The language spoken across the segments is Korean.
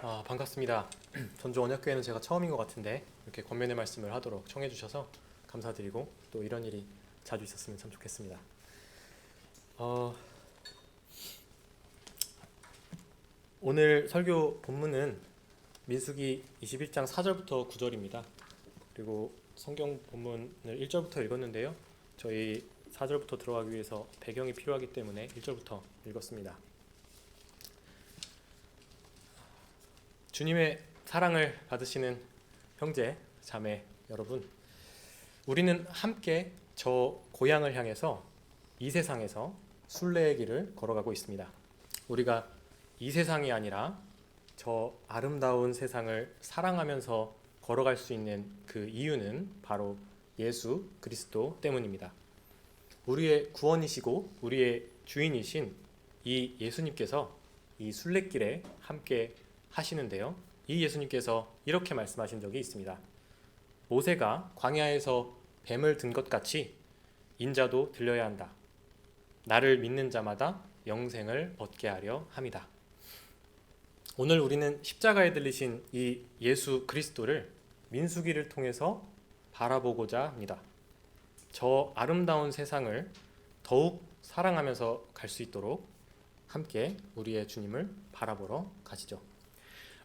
반갑습니다. 전주 언약교회는 제가 처음인 것 같은데 이렇게 권면의 말씀을 하도록 청해 주셔서 감사드리고 또 이런 일이 자주 있었으면 참 좋겠습니다. 오늘 설교 본문은 민수기 21장 4절부터 9절입니다. 그리고 성경 본문을 1절부터 읽었는데요. 저희 4절부터 들어가기 위해서 배경이 필요하기 때문에 1절부터 읽었습니다. 주님의 사랑을 받으시는 형제, 자매 여러분, 우리는 함께 저 고향을 향해서 이 세상에서 순례의 길을 걸어가고 있습니다. 우리가 이 세상이 아니라 저 아름다운 세상을 사랑하면서 걸어갈 수 있는 그 이유는 바로 예수 그리스도 때문입니다. 우리의 구원이시고 우리의 주인이신 이 예수님께서 이 순례길에 함께 하시는데요. 이 예수님께서 이렇게 말씀하신 적이 있습니다. 모세가 광야에서 뱀을 든 것 같이 인자도 들려야 한다. 나를 믿는 자마다 영생을 얻게 하려 함이다. 오늘 우리는 십자가에 들리신 이 예수 그리스도를 민수기를 통해서 바라보고자 합니다. 저 아름다운 세상을 더욱 사랑하면서 갈 수 있도록 함께 우리의 주님을 바라보러 가시죠.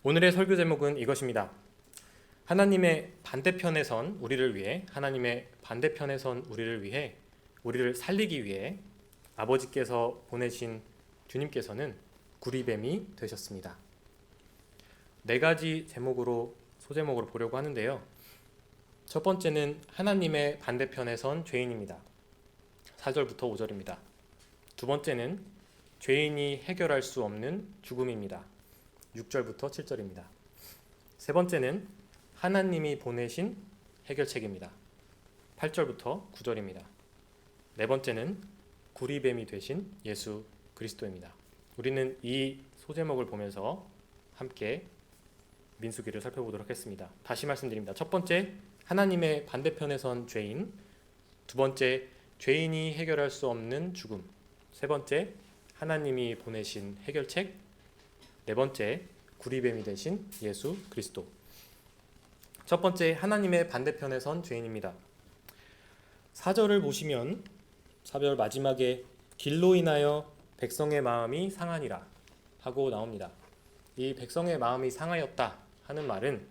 오늘의 설교 제목은 이것입니다. 하나님의 반대편에 선 우리를 위해, 하나님의 반대편에 선 우리를 위해, 우리를 살리기 위해 아버지께서 보내신 주님께서는 구리뱀이 되셨습니다. 네 가지 소제목으로 보려고 하는데요. 첫 번째는 하나님의 반대편에 선 죄인입니다. 4절부터 5절입니다. 두 번째는 죄인이 해결할 수 없는 죽음입니다. 6절부터 7절입니다. 세 번째는 하나님이 보내신 해결책입니다. 8절부터 9절입니다. 네 번째는 구리뱀이 되신 예수 그리스도입니다. 우리는 이 소제목을 보면서 함께 민수기를 살펴보도록 하겠습니다. 다시 말씀드립니다. 첫 번째, 하나님의 반대편에 선 죄인. 두 번째, 죄인이 해결할 수 없는 죽음. 세 번째, 하나님이 보내신 해결책. 네 번째, 구리뱀이 되신 예수 그리스도. 첫 번째, 하나님의 반대편에 선 죄인입니다. 4절을 보시면 4절 마지막에 길로 인하여 백성의 마음이 상하니라 하고 나옵니다. 이 백성의 마음이 상하였다 하는 말은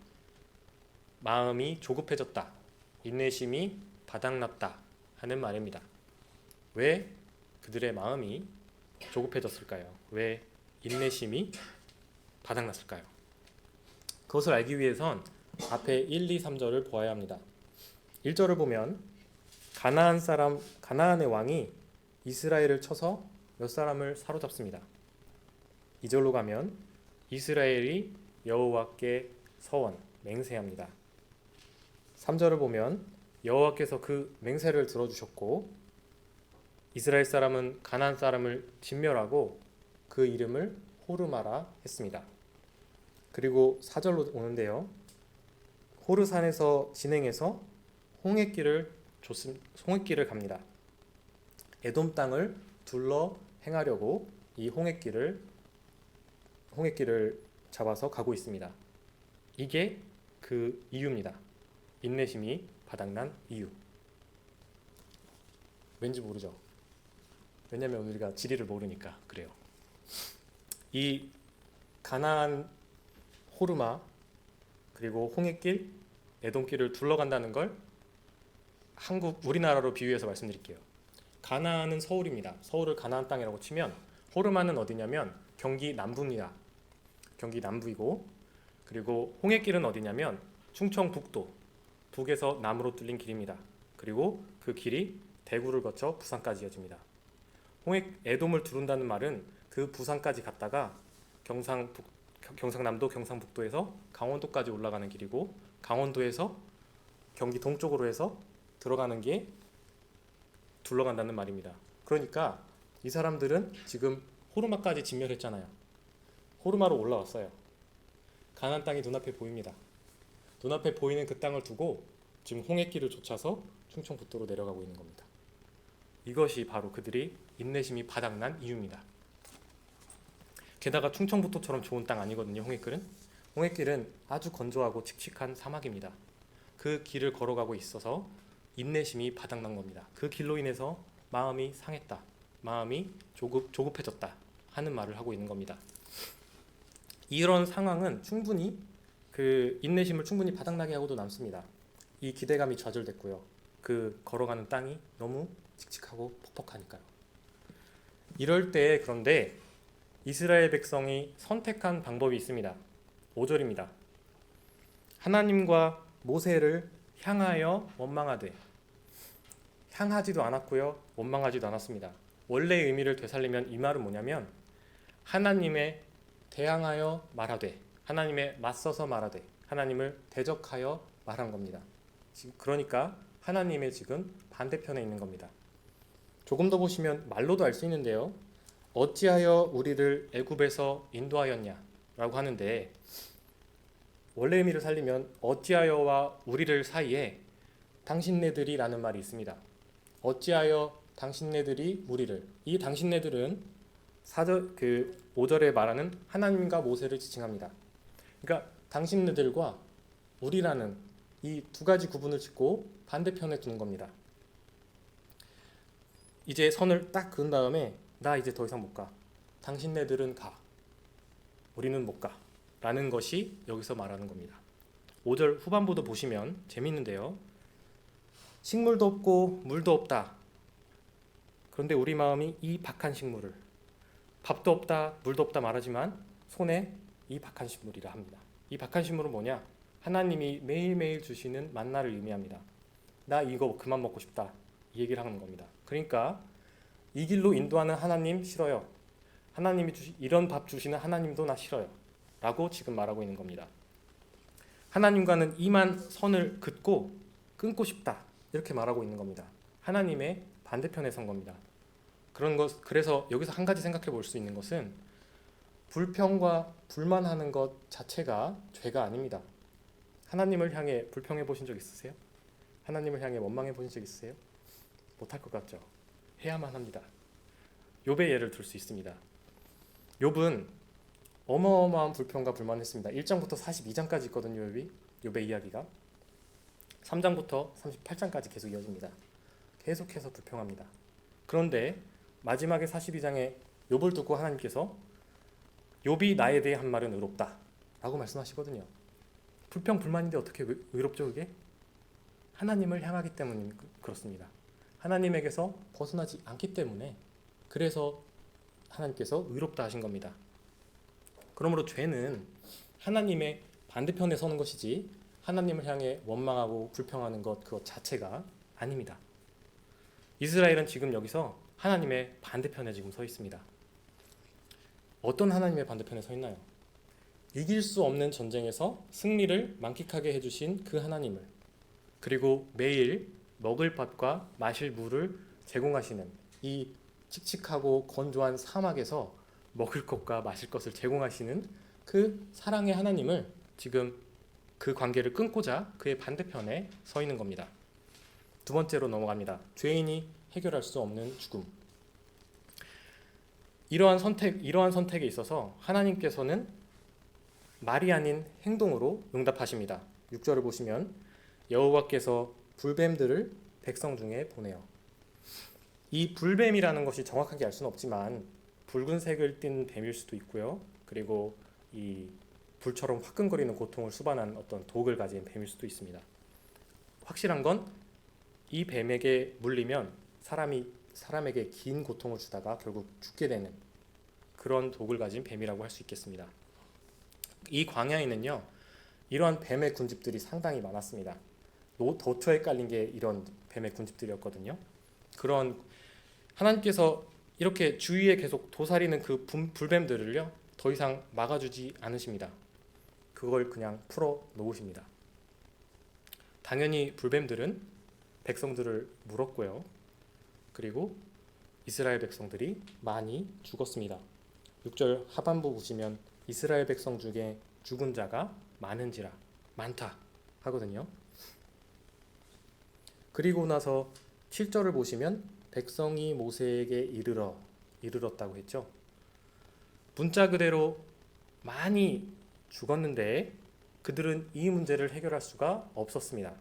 마음이 조급해졌다, 인내심이 바닥났다 하는 말입니다. 왜 그들의 마음이 조급해졌을까요? 왜 인내심이 바닥났을까요? 그것을 알기 위해선 앞에 1, 2, 3절을 보아야 합니다. 1절을 보면 가나안의 왕이 이스라엘을 쳐서 몇 사람을 사로잡습니다. 2절로 가면 이스라엘이 여호와께 서원, 맹세합니다. 3절을 보면 여호와께서 그 맹세를 들어주셨고 이스라엘 사람은 가나안 사람을 진멸하고 그 이름을 호르마라 했습니다. 그리고 4절로 오는데요. 호르산에서 진행해서 홍해길을 갑니다. 에돔 땅을 둘러 행하려고 이 홍해길을 잡아서 가고 있습니다. 이게 그 이유입니다. 인내심이 바닥난 이유. 왠지 모르죠? 왜냐하면 우리가 지리를 모르니까 그래요. 이 가나안, 호르마, 그리고 홍해길, 에돔길을 둘러간다는 걸 우리나라로 비유해서 말씀드릴게요. 가나안은 서울입니다. 서울을 가나안 땅이라고 치면 호르마는 어디냐면 경기 남부입니다. 경기 남부이고, 그리고 홍해길은 어디냐면 충청북도, 북에서 남으로 뚫린 길입니다. 그리고 그 길이 대구를 거쳐 부산까지 이어집니다. 에돔을 두른다는 말은 그 부산까지 갔다가 경상남도, 경상북도에서 강원도까지 올라가는 길이고, 강원도에서 경기 동쪽으로 해서 들어가는 게 둘러간다는 말입니다. 그러니까 이 사람들은 지금 호르마까지 진멸했잖아요. 호르마로 올라왔어요. 가나안 땅이 눈앞에 보입니다. 눈앞에 보이는 그 땅을 두고 지금 홍해길을 쫓아서 충청북도로 내려가고 있는 겁니다. 이것이 바로 그들이 인내심이 바닥난 이유입니다. 게다가 충청북도처럼 좋은 땅 아니거든요. 홍해길은 홍해길은 아주 건조하고 칙칙한 사막입니다. 그 길을 걸어가고 있어서 인내심이 바닥난 겁니다. 그 길로 인해서 마음이 상했다, 마음이 조급해졌다 하는 말을 하고 있는 겁니다. 이런 상황은 충분히 그 인내심을 충분히 바닥나게 하고도 남습니다. 이 기대감이 좌절됐고요. 그 걸어가는 땅이 너무 칙칙하고 퍽퍽하니까요. 이럴 때 그런데 이스라엘 백성이 선택한 방법이 있습니다. 5절입니다. 하나님과 모세를 향하여 원망하되, 향하지도 않았고요, 원망하지도 않았습니다. 원래의 의미를 되살리면 이 말은 뭐냐면 하나님에 대항하여 말하되, 하나님에 맞서서 말하되, 하나님을 대적하여 말한 겁니다. 그러니까 하나님의 지금 반대편에 있는 겁니다. 조금 더 보시면 말로도 알 수 있는데요. 어찌하여 우리를 애굽에서 인도하였냐 라고 하는데, 원래 의미를 살리면 어찌하여와 우리를 사이에 당신네들이 라는 말이 있습니다. 어찌하여 당신네들이 우리를, 이 당신네들은 5절에 말하는 하나님과 모세를 지칭합니다. 그러니까 당신네들과 우리라는 이 두 가지 구분을 짓고 반대편에 두는 겁니다. 이제 선을 딱 그은 다음에 나 이제 더 이상 못 가, 당신네들은 가, 우리는 못 가 라는 것이 여기서 말하는 겁니다. 5절 후반부도 보시면 재밌는데요. 식물도 없고 물도 없다. 그런데 우리 마음이 이 박한 식물을, 밥도 없다 물도 없다 말하지만 손에 이 박한 식물이라 합니다. 이 박한 식물은 뭐냐? 하나님이 매일매일 주시는 만나를 의미합니다. 나 이거 그만 먹고 싶다, 이 얘기를 하는 겁니다. 그러니까 이 길로 인도하는 하나님 싫어요, 하나님이 이런 밥 주시는 하나님도 나 싫어요 라고 지금 말하고 있는 겁니다. 하나님과는 이만 선을 긋고 끊고 싶다, 이렇게 말하고 있는 겁니다. 하나님의 반대편에 선 겁니다. 그래서 여기서 한 가지 생각해 볼 수 있는 것은 불평과 불만하는 것 자체가 죄가 아닙니다. 하나님을 향해 불평해 보신 적 있으세요? 하나님을 향해 원망해 보신 적 있으세요? 못할 것 같죠? 해야만 합니다. 욥의 예를 들 수 있습니다. 욥은 어마어마한 불평과 불만을 했습니다. 1장부터 42장까지 있거든요. 욥의 이야기가 3장부터 38장까지 계속 이어집니다. 계속해서 불평합니다. 그런데 마지막에 42장에 욥을 두고 하나님께서 욥이 나에 대해 한 말은 의롭다 라고 말씀하시거든요. 불평 불만인데 어떻게 의롭죠? 그게 하나님을 향하기 때문에 그렇습니다. 하나님에게서 벗어나지 않기 때문에, 그래서 하나님께서 의롭다 하신 겁니다. 그러므로 죄는 하나님의 반대편에 서는 것이지 하나님을 향해 원망하고 불평하는 것 그것 자체가 아닙니다. 이스라엘은 지금 여기서 하나님의 반대편에 지금 서 있습니다. 어떤 하나님의 반대편에 서 있나요? 이길 수 없는 전쟁에서 승리를 만끽하게 해주신 그 하나님을, 그리고 매일 먹을 밥과 마실 물을 제공하시는 이 칙칙하고 건조한 사막에서 먹을 것과 마실 것을 제공하시는 그 사랑의 하나님을 지금 그 관계를 끊고자 그의 반대편에 서 있는 겁니다. 두 번째로 넘어갑니다. 죄인이 해결할 수 없는 죽음. 이러한 선택에 있어서 하나님께서는 말이 아닌 행동으로 응답하십니다. 6절을 보시면 여호와께서 불뱀들을 백성 중에 보내요. 이 불뱀이라는 것이 정확하게 알 수는 없지만 붉은색을 띤 뱀일 수도 있고요. 그리고 이 불처럼 화끈거리는 고통을 수반한 어떤 독을 가진 뱀일 수도 있습니다. 확실한 건 이 뱀에게 물리면 사람에게 긴 고통을 주다가 결국 죽게 되는 그런 독을 가진 뱀이라고 할 수 있겠습니다. 이 광야에는요, 이러한 뱀의 군집들이 상당히 많았습니다. 도처에 깔린 게 이런 뱀의 군집들이었거든요. 그런 하나님께서 이렇게 주위에 계속 도사리는 그 불뱀들을요 더 이상 막아주지 않으십니다. 그걸 그냥 풀어 놓으십니다. 당연히 불뱀들은 백성들을 물었고요. 그리고 이스라엘 백성들이 많이 죽었습니다. 6절 하반부 보시면 이스라엘 백성 중에 죽은 자가 많은지라, 많다 하거든요. 그리고 나서 7절을 보시면 백성이 모세에게 이르렀다고 했죠. 문자 그대로 많이 죽었는데 그들은 이 문제를 해결할 수가 없었습니다.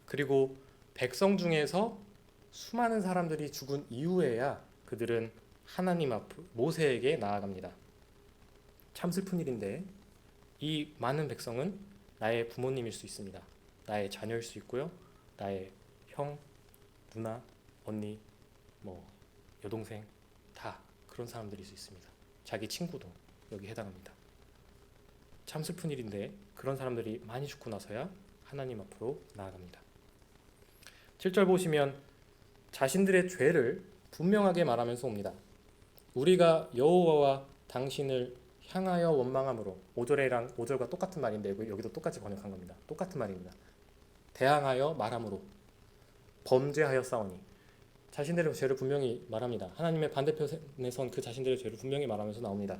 그리고 백성 중에서 수많은 사람들이 죽은 이후에야 그들은 하나님 앞 모세에게 나아갑니다. 참 슬픈 일인데 이 많은 백성은 나의 부모님일 수 있습니다. 나의 자녀일 수 있고요. 나의 형, 누나, 언니, 여동생 다 그런 사람들일 수 있습니다. 자기 친구도 여기 해당합니다. 참 슬픈 일인데 그런 사람들이 많이 죽고 나서야 하나님 앞으로 나아갑니다. 7절 보시면 자신들의 죄를 분명하게 말하면서 옵니다. 우리가 여호와와 당신을 향하여 원망함으로 5절이랑 5절과 똑같은 말인데 여기도 똑같이 번역한 겁니다. 똑같은 말입니다. 대항하여 말함으로 범죄하여 싸우니 자신들의 죄를 분명히 말합니다. 하나님의 반대편에 선 그 자신들의 죄를 분명히 말하면서 나옵니다.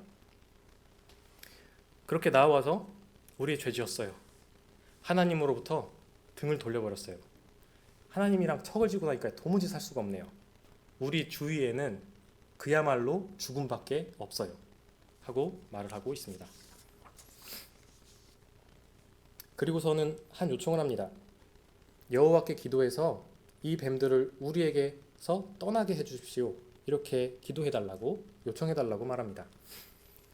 그렇게 나와서 우리 죄 지었어요. 하나님으로부터 등을 돌려버렸어요. 하나님이랑 척을 지고 나니까 도무지 살 수가 없네요. 우리 주위에는 그야말로 죽음밖에 없어요. 하고 말을 하고 있습니다. 그리고서는 한 요청을 합니다. 여호와께 기도해서 이 뱀들을 우리에게서 떠나게 해주십시오. 이렇게 기도해달라고 요청해달라고 말합니다.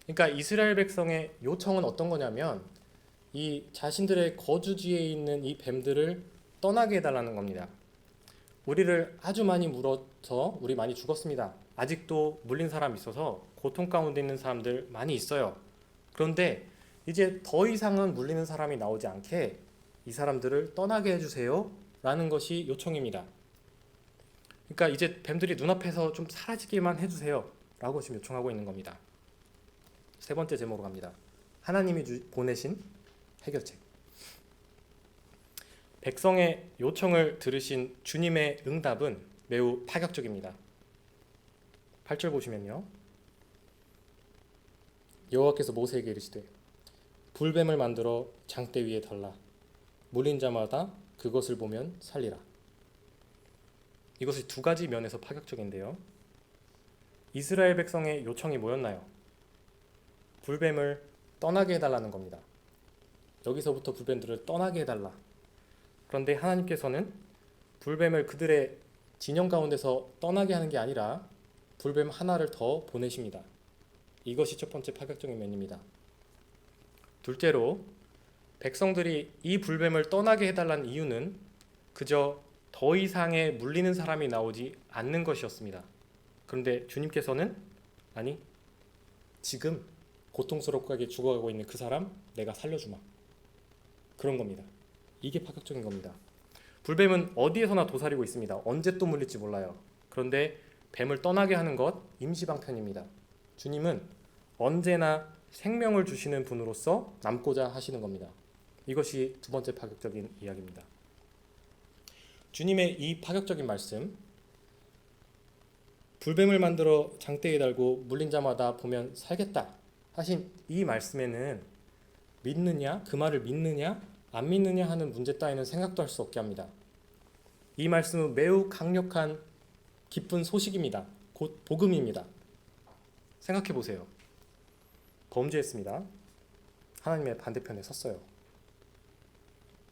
그러니까 이스라엘 백성의 요청은 어떤 거냐면 이 자신들의 거주지에 있는 이 뱀들을 떠나게 해달라는 겁니다. 우리를 아주 많이 물어서 우리 많이 죽었습니다. 아직도 물린 사람 있어서 고통 가운데 있는 사람들 많이 있어요. 그런데 이제 더 이상은 물리는 사람이 나오지 않게 이 사람들을 떠나게 해주세요 라는 것이 요청입니다. 그러니까 이제 뱀들이 눈앞에서 좀 사라지기만 해주세요 라고 지금 요청하고 있는 겁니다. 세 번째 제목으로 갑니다. 하나님이 보내신 해결책. 백성의 요청을 들으신 주님의 응답은 매우 파격적입니다. 8절 보시면요. 여호와께서 모세에게 이르시되 불뱀을 만들어 장대 위에 달라 물린 자마다 그것을 보면 살리라. 이것이 두 가지 면에서 파격적인데요. 이스라엘 백성의 요청이 뭐였나요? 불뱀을 떠나게 해달라는 겁니다. 여기서부터 불뱀들을 떠나게 해달라. 그런데 하나님께서는 불뱀을 그들의 진영 가운데서 떠나게 하는 게 아니라 불뱀 하나를 더 보내십니다. 이것이 첫 번째 파격적인 면입니다. 둘째로 백성들이 이 불뱀을 떠나게 해달라는 이유는 그저 더 이상의 물리는 사람이 나오지 않는 것이었습니다. 그런데 주님께서는 아니, 지금 고통스럽게 죽어가고 있는 그 사람 내가 살려주마. 그런 겁니다. 이게 파격적인 겁니다. 불뱀은 어디에서나 도사리고 있습니다. 언제 또 물릴지 몰라요. 그런데 뱀을 떠나게 하는 것 임시방편입니다. 주님은 언제나 생명을 주시는 분으로서 남고자 하시는 겁니다. 이것이 두 번째 파격적인 이야기입니다. 주님의 이 파격적인 말씀, 불뱀을 만들어 장대에 달고 물린 자마다 보면 살겠다 하신 이 말씀에는 믿느냐, 그 말을 믿느냐, 안 믿느냐 하는 문제 따위는 생각도 할 수 없게 합니다. 이 말씀은 매우 강력한 기쁜 소식입니다. 곧 복음입니다. 생각해 보세요. 범죄했습니다. 하나님의 반대편에 섰어요.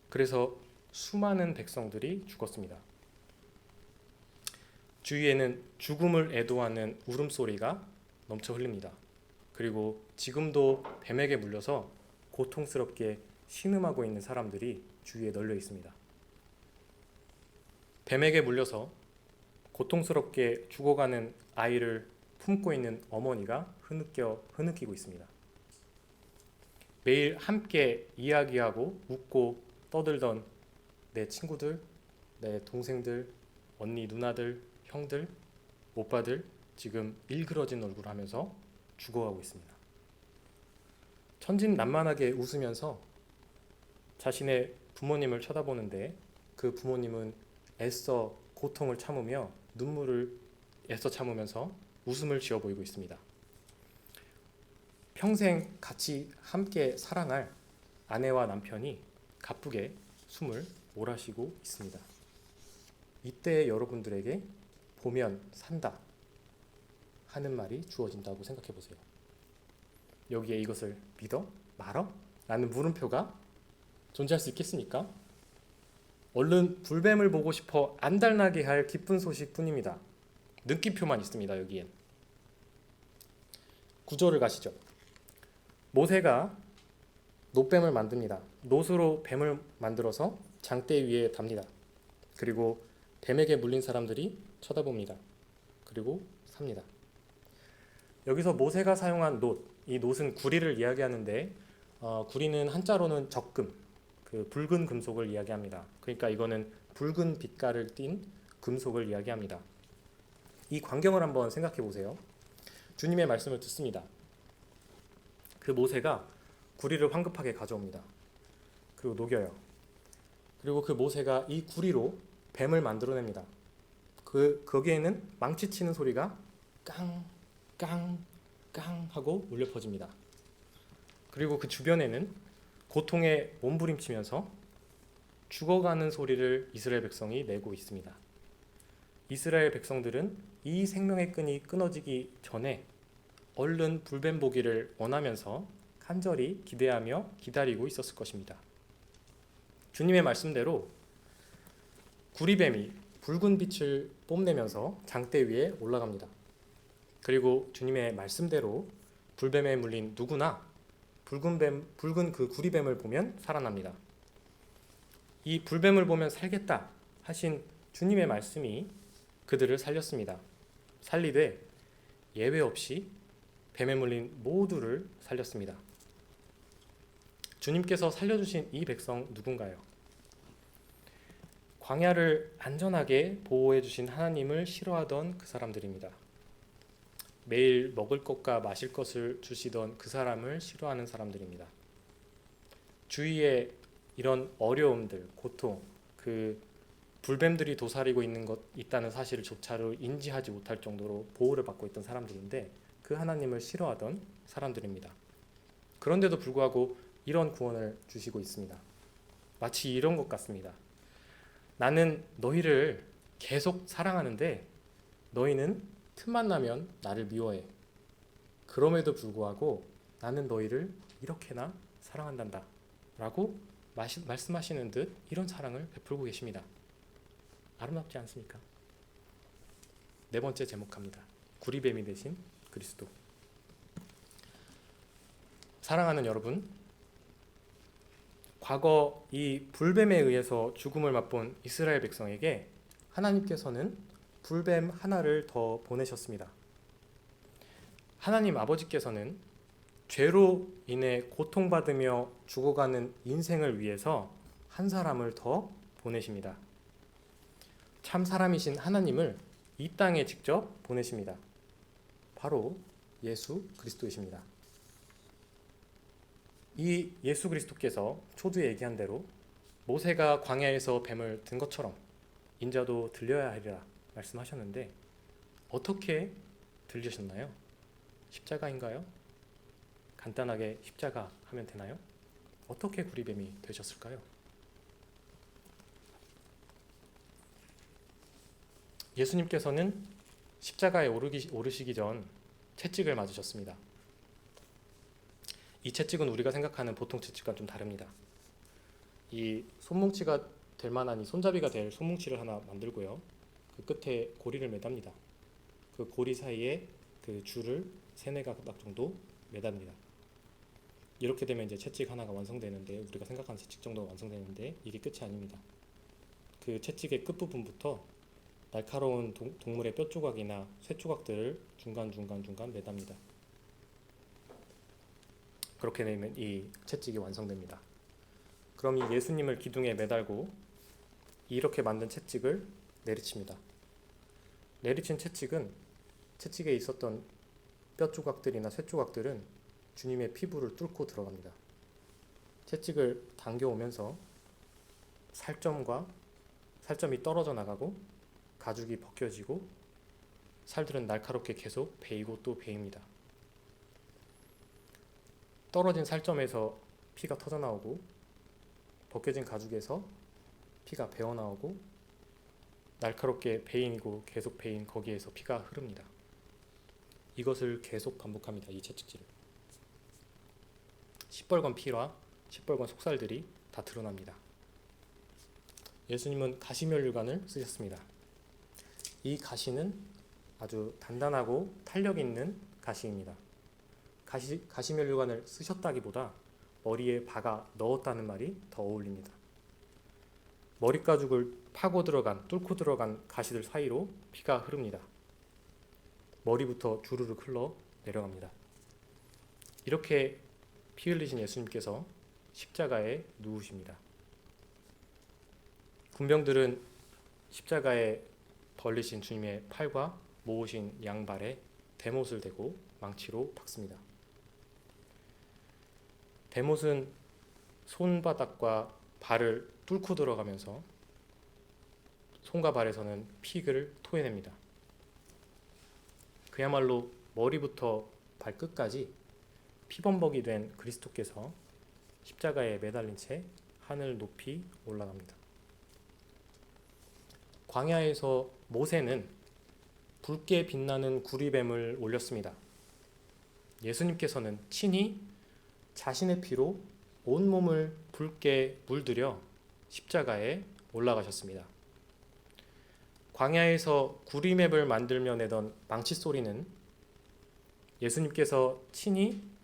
그래서 수많은 백성들이 죽었습니다. 주위에는 죽음을 애도하는 울음소리가 넘쳐 흘립니다. 그리고 지금도 뱀에게 물려서 고통스럽게 신음하고 있는 사람들이 주위에 널려 있습니다. 뱀에게 물려서 고통스럽게 죽어가는 아이를 품고 있는 어머니가 흐느끼고 있습니다. 매일 함께 이야기하고 웃고 떠들던 내 친구들, 내 동생들, 언니, 누나들, 형들, 오빠들 지금 일그러진 얼굴 하면서 죽어가고 있습니다. 천진난만하게 웃으면서 자신의 부모님을 쳐다보는데 그 부모님은 애써 고통을 참으며 눈물을 애써 참으면서 웃음을 지어 보이고 있습니다. 평생 같이 함께 사랑할 아내와 남편이 가쁘게 숨을 몰아쉬고 있습니다. 이때 여러분들에게 보면 산다 하는 말이 주어진다고 생각해 보세요. 여기에 이것을 믿어? 말어? 라는 물음표가 존재할 수 있겠습니까? 얼른 불뱀을 보고 싶어 안달나게 할 기쁜 소식뿐입니다. 느낌표만 있습니다. 여기엔. 구절을 가시죠. 모세가 놋뱀을 만듭니다. 놋으로 뱀을 만들어서 장대 위에 답니다. 그리고 뱀에게 물린 사람들이 쳐다봅니다. 그리고 삽니다. 여기서 모세가 사용한 놋, 이 놋은 구리를 이야기하는데 구리는 한자로는 적금, 그 붉은 금속을 이야기합니다. 그러니까 이거는 붉은 빛깔을 띤 금속을 이야기합니다. 이 광경을 한번 생각해 보세요. 주님의 말씀을 듣습니다. 그 모세가 구리를 황급하게 가져옵니다. 그리고 녹여요. 그리고 그 모세가 이 구리로 뱀을 만들어냅니다. 거기에는 망치치는 소리가 깡깡깡 하고 울려 퍼집니다. 그리고 그 주변에는 고통에 몸부림치면서 죽어가는 소리를 이스라엘 백성이 내고 있습니다. 이스라엘 백성들은 이 생명의 끈이 끊어지기 전에 얼른 불뱀 보기를 원하면서 간절히 기대하며 기다리고 있었을 것입니다. 주님의 말씀대로 구리뱀이 붉은 빛을 뽐내면서 장대 위에 올라갑니다. 그리고 주님의 말씀대로 불뱀에 물린 누구나 붉은 그 구리뱀을 보면 살아납니다. 이 불뱀을 보면 살겠다 하신 주님의 말씀이 그들을 살렸습니다. 살리되 예외 없이 뱀에 물린 모두를 살렸습니다. 주님께서 살려주신 이 백성 누군가요? 광야를 안전하게 보호해 주신 하나님을 싫어하던 그 사람들입니다. 매일 먹을 것과 마실 것을 주시던 그 사람을 싫어하는 사람들입니다. 주위에 이런 어려움들, 고통, 그 불뱀들이 도사리고 있다는 사실을 조차로 인지하지 못할 정도로 보호를 받고 있던 사람들인데 그 하나님을 싫어하던 사람들입니다. 그런데도 불구하고 이런 구원을 주시고 있습니다. 마치 이런 것 같습니다. 나는 너희를 계속 사랑하는데 너희는 틈만 나면 나를 미워해. 그럼에도 불구하고 나는 너희를 이렇게나 사랑한단다 라고 말씀하시는 듯 이런 사랑을 베풀고 계십니다. 아름답지 않습니까? 네 번째 제목합니다. 구리뱀이 되신 그리스도. 사랑하는 여러분, 과거 이 불뱀에 의해서 죽음을 맛본 이스라엘 백성에게 하나님께서는 불뱀 하나를 더 보내셨습니다. 하나님 아버지께서는 죄로 인해 고통받으며 죽어가는 인생을 위해서 한 사람을 더 보내십니다. 참 사람이신 하나님을 이 땅에 직접 보내십니다. 바로 예수 그리스도이십니다. 이 예수 그리스도께서 초두에 얘기한 대로 모세가 광야에서 뱀을 든 것처럼 인자도 들려야 하리라 말씀하셨는데 어떻게 들리셨나요? 십자가인가요? 간단하게 십자가 하면 되나요? 어떻게 구리뱀이 되셨을까요? 예수님께서는 십자가에 오르시기 전 채찍을 맞으셨습니다. 이 채찍은 우리가 생각하는 보통 채찍과 좀 다릅니다. 이 손뭉치가 될 만한 이 손잡이가 될 손뭉치를 하나 만들고요. 그 끝에 고리를 매답니다. 그 고리 사이에 그 줄을 3-4가닥 정도 매답니다. 이렇게 되면 이제 채찍 하나가 완성되는데 우리가 생각하는 채찍 정도가 완성되는데 이게 끝이 아닙니다. 그 채찍의 끝부분부터 날카로운 동물의 뼈 조각이나 쇠 조각들을 중간 매답니다. 그렇게 되면 이 채찍이 완성됩니다. 그럼 이 예수님을 기둥에 매달고 이렇게 만든 채찍을 내리칩니다. 내리친 채찍은 채찍에 있었던 뼈 조각들이나 쇠 조각들은 주님의 피부를 뚫고 들어갑니다. 채찍을 당겨오면서 살점이 떨어져 나가고 가죽이 벗겨지고 살들은 날카롭게 계속 베이고 또 베입니다. 떨어진 살점에서 피가 터져나오고 벗겨진 가죽에서 피가 배어나오고 날카롭게 베이고 계속 베인 거기에서 피가 흐릅니다. 이것을 계속 반복합니다. 이 채찍질을. 시뻘건 피와 시뻘건 속살들이 다 드러납니다. 예수님은 가시면류관을 쓰셨습니다. 이 가시는 아주 단단하고 탄력 있는 가시입니다. 가시면류관을 쓰셨다기보다 머리에 박아 넣었다는 말이 더 어울립니다. 머리 가죽을 파고 들어간, 뚫고 들어간 가시들 사이로 피가 흐릅니다. 머리부터 주르륵 흘러 내려갑니다. 이렇게 피 흘리신 예수님께서 십자가에 누우십니다. 군병들은 십자가에 벌리신 주님의 팔과 모으신 양발에 대못을 대고 망치로 박습니다. 대못은 손바닥과 발을 뚫고 들어가면서 손과 발에서는 피를 토해냅니다. 그야말로 머리부터 발끝까지 피범벅이 된 그리스도께서 십자가에 매달린 채 하늘 높이 올라갑니다. 광야에서 모세는 붉게 빛나는 구리뱀을 올렸습니다. 예수님께서는 친히 자신의 피로 온몸을 붉게 물들여 십자가에 올라가셨습니다. 광야에서 구리맵을 만들며 내던 망치 소리는 예수님께서 친히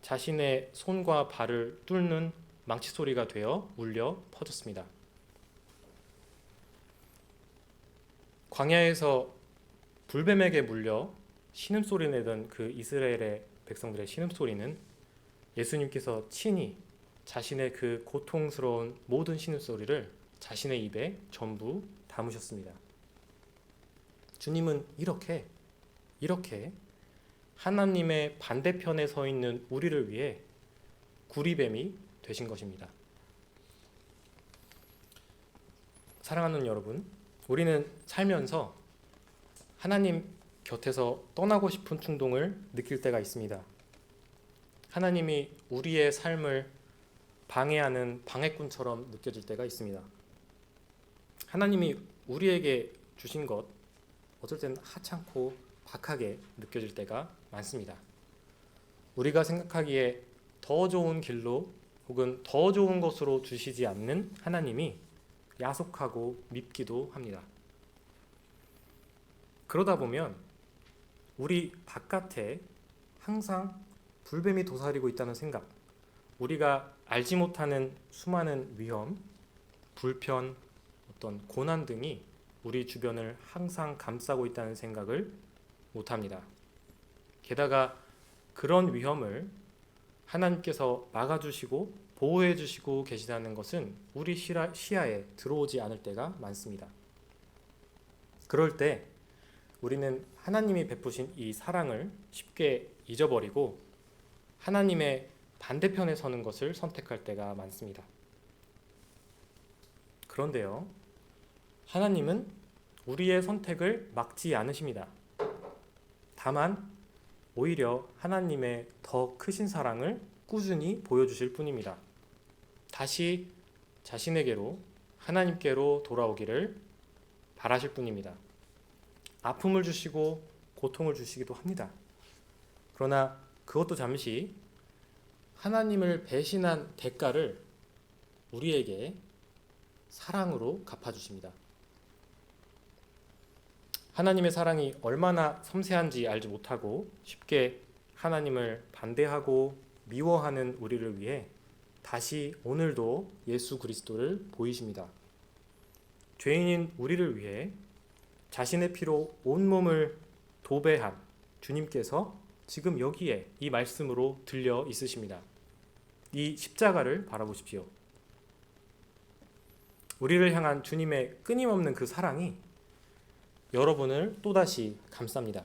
자신의 손과 발을 뚫는 망치 소리가 되어 울려 퍼졌습니다. 광야에서 불뱀에게 물려 신음소리 내던 그 이스라엘의 백성들의 신음소리는 예수님께서 친히 자신의 그 고통스러운 모든 신음소리를 자신의 입에 전부 담으셨습니다. 주님은 이렇게 하나님의 반대편에 서 있는 우리를 위해 구리뱀이 되신 것입니다. 사랑하는 여러분, 우리는 살면서 하나님 곁에서 떠나고 싶은 충동을 느낄 때가 있습니다. 하나님이 우리의 삶을 방해하는 방해꾼처럼 느껴질 때가 있습니다. 하나님이 우리에게 주신 것, 어쩔 때는 하찮고 박하게 느껴질 때가 많습니다. 우리가 생각하기에 더 좋은 길로 혹은 더 좋은 것으로 주시지 않는 하나님이 야속하고 밉기도 합니다. 그러다 보면 우리 바깥에 항상 불뱀이 도사리고 있다는 생각, 우리가 알지 못하는 수많은 위험, 불편, 어떤 고난 등이 우리 주변을 항상 감싸고 있다는 생각을 못합니다. 게다가 그런 위험을 하나님께서 막아주시고 보호해주시고 계시다는 것은 우리 시야에 들어오지 않을 때가 많습니다. 그럴 때 우리는 하나님이 베푸신 이 사랑을 쉽게 잊어버리고 하나님의 반대편에 서는 것을 선택할 때가 많습니다. 그런데요, 하나님은 우리의 선택을 막지 않으십니다. 다만 오히려 하나님의 더 크신 사랑을 꾸준히 보여주실 뿐입니다. 다시 자신에게로, 하나님께로 돌아오기를 바라실 뿐입니다. 아픔을 주시고 고통을 주시기도 합니다. 그러나 그것도 잠시 하나님을 배신한 대가를 우리에게 사랑으로 갚아주십니다. 하나님의 사랑이 얼마나 섬세한지 알지 못하고 쉽게 하나님을 반대하고 미워하는 우리를 위해 다시 오늘도 예수 그리스도를 보이십니다. 죄인인 우리를 위해 자신의 피로 온몸을 도배한 주님께서 지금 여기에 이 말씀으로 들려 있으십니다. 이 십자가를 바라보십시오. 우리를 향한 주님의 끊임없는 그 사랑이 여러분을 또다시 감쌉니다.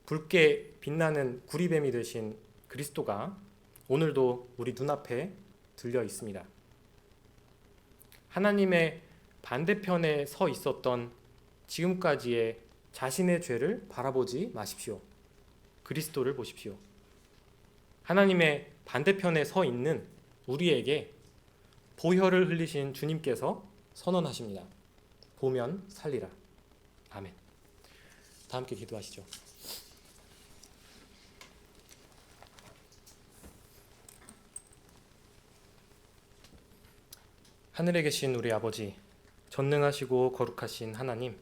붉게 빛나는 구리뱀이 되신 그리스도가 오늘도 우리 눈앞에 들려 있습니다. 하나님의 반대편에 서 있었던 지금까지의 자신의 죄를 바라보지 마십시오. 그리스도를 보십시오. 하나님의 반대편에 서 있는 우리에게 보혈을 흘리신 주님께서 선언하십니다. 보면 살리라. 아멘. 다 함께 기도하시죠. 하늘에 계신 우리 아버지, 전능하시고 거룩하신 하나님,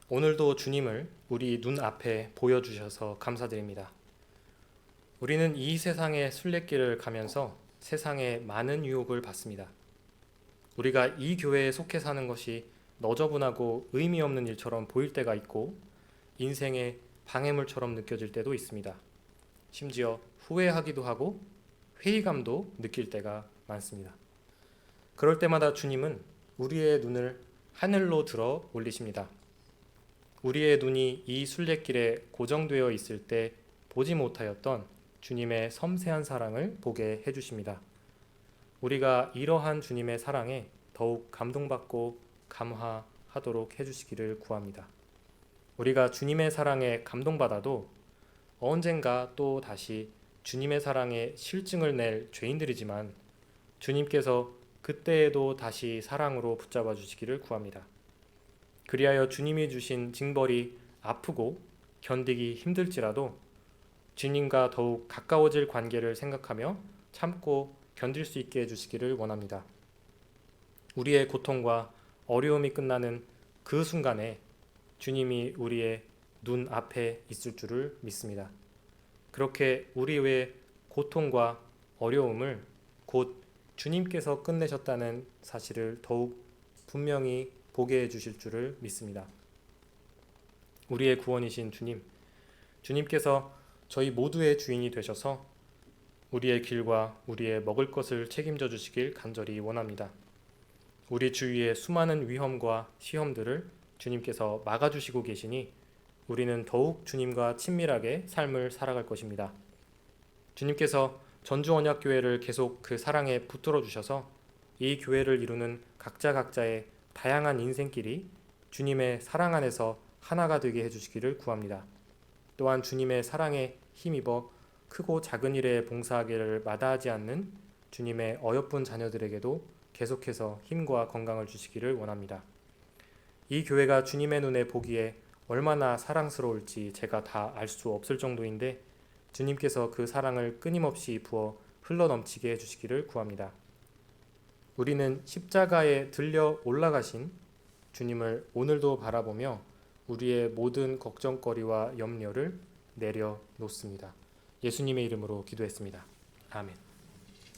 오늘도 주님을 우리 눈앞에 보여주셔서 감사드립니다. 우리는 이 세상의 순례길을 가면서 세상에 많은 유혹을 받습니다. 우리가 이 교회에 속해 사는 것이 너저분하고 의미 없는 일처럼 보일 때가 있고 인생의 방해물처럼 느껴질 때도 있습니다. 심지어 후회하기도 하고 회의감도 느낄 때가 많습니다. 그럴 때마다 주님은 우리의 눈을 하늘로 들어 올리십니다. 우리의 눈이 이 순례길에 고정되어 있을 때 보지 못하였던 주님의 섬세한 사랑을 보게 해주십니다. 우리가 이러한 주님의 사랑에 더욱 감동받고 감화하도록 해주시기를 구합니다. 우리가 주님의 사랑에 감동받아도 언젠가 또 다시 주님의 사랑에 실증을 낼 죄인들이지만 주님께서 그때에도 다시 사랑으로 붙잡아 주시기를 구합니다. 그리하여 주님이 주신 징벌이 아프고 견디기 힘들지라도 주님과 더욱 가까워질 관계를 생각하며 참고 견딜 수 있게 해주시기를 원합니다. 우리의 고통과 어려움이 끝나는 그 순간에 주님이 우리의 눈 앞에 있을 줄을 믿습니다. 그렇게 우리의 고통과 어려움을 곧 주님께서 끝내셨다는 사실을 더욱 분명히 보게 해주실 줄을 믿습니다. 우리의 구원이신 주님, 주님께서 저희 모두의 주인이 되셔서 우리의 길과 우리의 먹을 것을 책임져 주시길 간절히 원합니다. 우리 주위의 수많은 위험과 시험들을 주님께서 막아주시고 계시니 우리는 더욱 주님과 친밀하게 삶을 살아갈 것입니다. 주님께서 전주언약교회를 계속 그 사랑에 붙들어 주셔서 이 교회를 이루는 각자의 다양한 인생길이 주님의 사랑 안에서 하나가 되게 해주시기를 구합니다. 또한 주님의 사랑에 힘입어 크고 작은 일에 봉사하기를 마다하지 않는 주님의 어여쁜 자녀들에게도 계속해서 힘과 건강을 주시기를 원합니다. 이 교회가 주님의 눈에 보기에 얼마나 사랑스러울지 제가 다 알 수 없을 정도인데 주님께서 그 사랑을 끊임없이 부어 흘러넘치게 해주시기를 구합니다. 우리는 십자가에 들려 올라가신 주님을 오늘도 바라보며 우리의 모든 걱정거리와 염려를 내려놓습니다. 예수님의 이름으로 기도했습니다. 아멘.